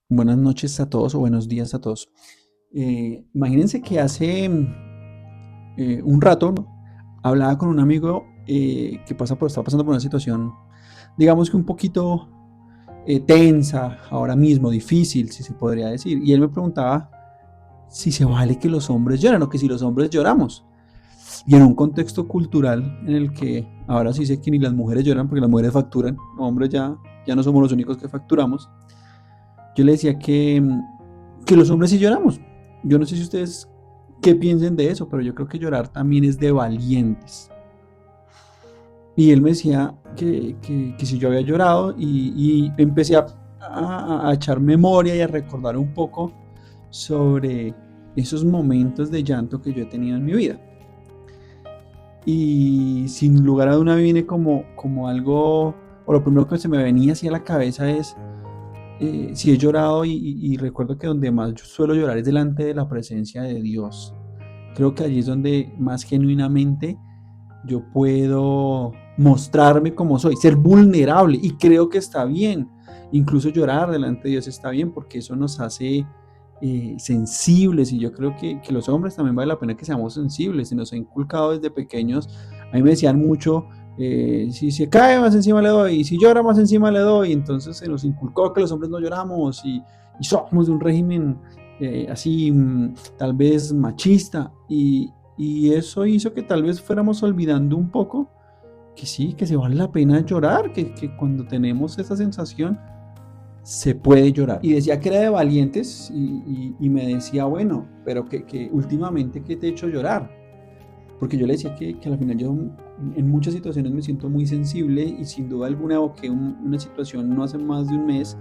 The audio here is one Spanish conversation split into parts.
Buenas noches a todos o buenos días a todos. Imagínense que hace un rato, ¿no?, hablaba con un amigo que está pasando por una situación, digamos que un poquito tensa, ahora mismo, difícil, si se podría decir. Y él me preguntaba si se vale que los hombres lloran o que si los hombres lloramos. Y en un contexto cultural en el que ahora sí sé que ni las mujeres lloran porque las mujeres facturan, hombres ya no somos los únicos que facturamos. Yo le decía que los hombres sí lloramos. Yo no sé si ustedes qué piensen de eso, pero yo creo que llorar también es de valientes. Y él me decía que si yo había llorado y empecé a echar memoria y a recordar un poco sobre esos momentos de llanto que yo he tenido en mi vida. Y sin lugar a duda viene como algo, o lo primero que se me venía hacia la cabeza es sí he llorado y recuerdo que donde más yo suelo llorar es delante de la presencia de Dios. Creo que allí es donde más genuinamente yo puedo mostrarme como soy, ser vulnerable, y creo que está bien. Incluso llorar delante de Dios está bien porque eso nos hace sensibles, y yo creo que los hombres también vale la pena que seamos sensibles. Se nos ha inculcado desde pequeños. A mí me decían mucho, si se cae más encima le doy, y si llora más encima le doy. Entonces se nos inculcó que los hombres no lloramos, y somos de un régimen así, tal vez machista, y eso hizo que tal vez fuéramos olvidando un poco que sí, que se vale la pena llorar, que cuando tenemos esa sensación se puede llorar. Y decía que era de valientes, y me decía, bueno, pero que últimamente, ¿qué te ha hecho llorar? Porque yo le decía que al final yo en muchas situaciones me siento muy sensible, y sin duda alguna evoqué una situación no hace más de un mes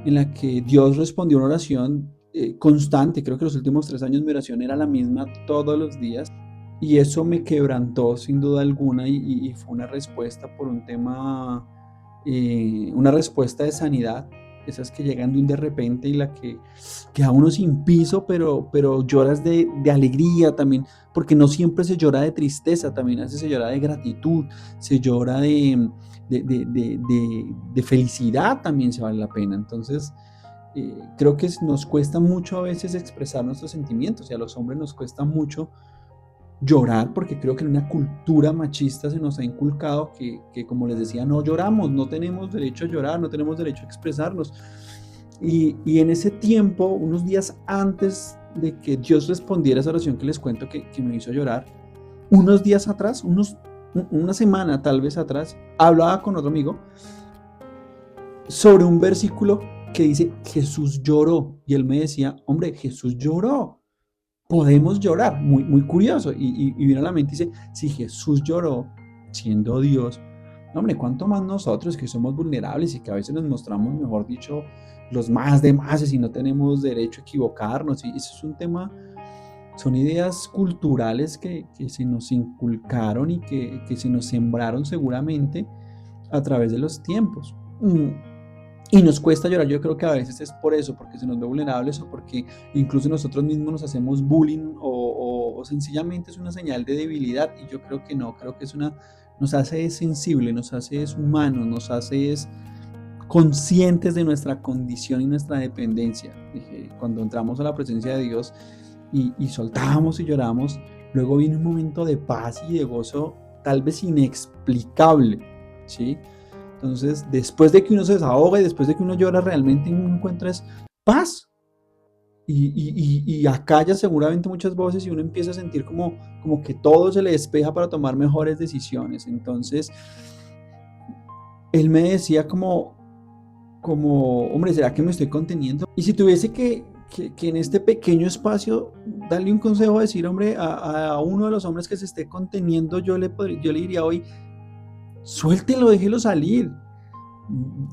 en la que Dios respondió una oración constante. Creo que los últimos 3 años mi oración era la misma todos los días, y eso me quebrantó sin duda alguna, y fue una respuesta por un tema, una respuesta de sanidad, esas que llegan de un de repente y la que queda uno sin piso, pero lloras de alegría también, porque no siempre se llora de tristeza, también a veces se llora de gratitud, se llora de felicidad, también se vale la pena. Entonces, creo que nos cuesta mucho a veces expresar nuestros sentimientos, y a los hombres nos cuesta mucho llorar, porque creo que en una cultura machista se nos ha inculcado que, como les decía, no lloramos, no tenemos derecho a llorar, no tenemos derecho a expresarnos. Y en ese tiempo, unos días antes de que Dios respondiera esa oración que les cuento que me hizo llorar, unos días atrás, una semana tal vez atrás, hablaba con otro amigo sobre un versículo que dice Jesús lloró, y él me decía, hombre, Jesús lloró, podemos llorar. Muy, muy curioso. Y vino a la mente y dice, si Jesús lloró siendo Dios, hombre, ¿cuánto más nosotros que somos vulnerables y que a veces nos mostramos, mejor dicho, los más de más, y no tenemos derecho a equivocarnos? Y eso es un tema, son ideas culturales que se nos inculcaron y que se nos sembraron seguramente a través de los tiempos. Y nos cuesta llorar. Yo creo que a veces es por eso, porque se nos ve vulnerables, o porque incluso nosotros mismos nos hacemos bullying, o sencillamente es una señal de debilidad. Y yo creo que no, creo que nos hace sensible, nos hace humanos, nos hace conscientes de nuestra condición y nuestra dependencia. Cuando entramos a la presencia de Dios y soltamos y lloramos, luego viene un momento de paz y de gozo tal vez inexplicable, ¿sí? Entonces, después de que uno se desahoga y después de que uno llora, realmente uno encuentra paz, y acalla seguramente muchas voces, y uno empieza a sentir como que todo se le despeja para tomar mejores decisiones. Entonces, él me decía hombre, ¿será que me estoy conteniendo? Y si tuviese que en este pequeño espacio darle un consejo, decir, hombre, a uno de los hombres que se esté conteniendo, yo le diría hoy, suéltelo, déjelo salir.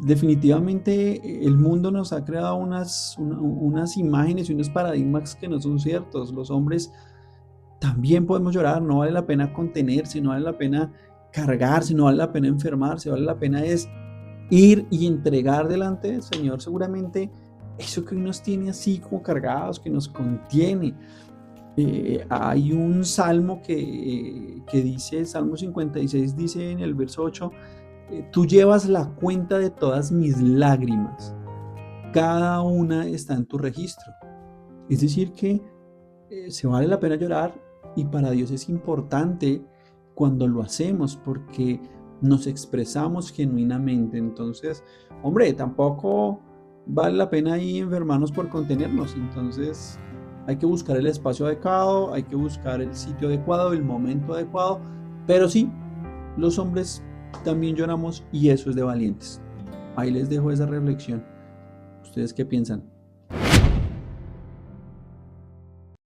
Definitivamente el mundo nos ha creado unas imágenes y unos paradigmas que no son ciertos. Los hombres también podemos llorar, no vale la pena contenerse, no vale la pena cargarse, no vale la pena enfermarse, vale la pena es ir y entregar delante del Señor seguramente eso que nos tiene así como cargados, que nos contiene. Hay un salmo que dice, Salmo 56, dice en el verso 8, tú llevas la cuenta de todas mis lágrimas. cada una está en tu registro. Es decir, que se vale la pena llorar y para Dios es importante cuando lo hacemos porque nos expresamos genuinamente. Entonces, hombre, tampoco vale la pena ahí enfermarnos por contenernos. Entonces, hay que buscar el espacio adecuado, hay que buscar el sitio adecuado, el momento adecuado. Pero sí, los hombres también lloramos y eso es de valientes. Ahí les dejo esa reflexión. ¿Ustedes qué piensan?